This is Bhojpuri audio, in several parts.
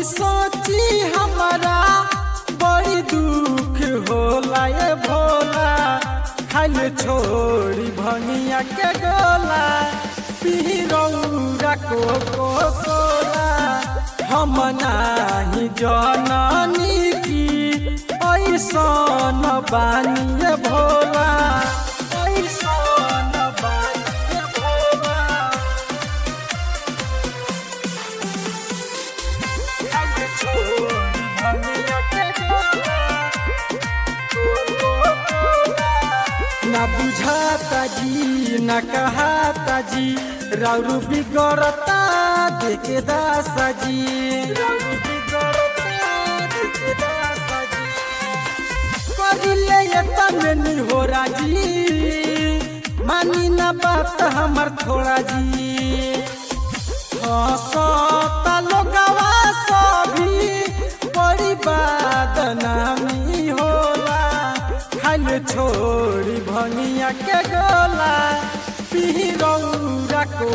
सोची हमारा बड़ी दुख होला ये भोला। खाइल छोड़ी भंगिया के गोला पीरौरा को सोला। हम नाही जननी की ऐसन बानी भोला, ऐसन बानी भोला। खाइल छोड़ी भंगिया के गोला ना बुझाता जी ना कहाता जी। राउरू बिगड़ता देखे दासा जी, राउरू बिगड़ता देखे दासा जी। करिले ये तमनी हो राजी, मानी ना बात हमर थोड़ा जी। हंसता लोगवा सभी बड़ी बदनामी होला। खाइल छोड़ी भंगिया के गोला पीरौरा को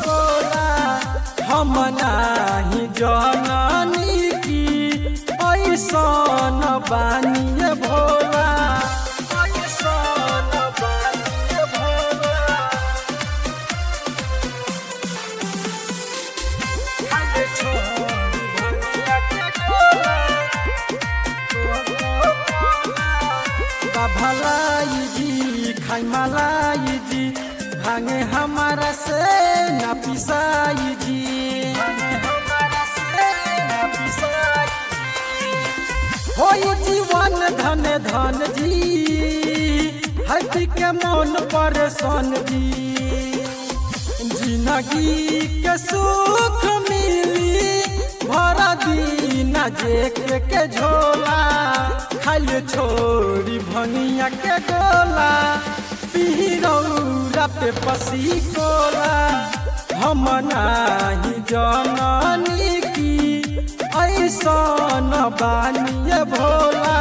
सोला। हम नाही जननी की ऐसन बानी भोला, ऐसन बानी भोला। खाइल छोड़ी भंगिया के गोला भलाई जी खाई मलाई जी। भांगे हमारा से ना पिसाई जी, भांगे हमारा से ना पिसाई जी। होई जीवन धन धन जी, हटी के मन परेशान जी। जिंदगी के सुख मिली भरा दिन जेके के झोला। खाइल छोड़ी भंगिया के गोला पीरौरा पे पसी कोला। हम नाही जननी की ऐसन बानी भोला।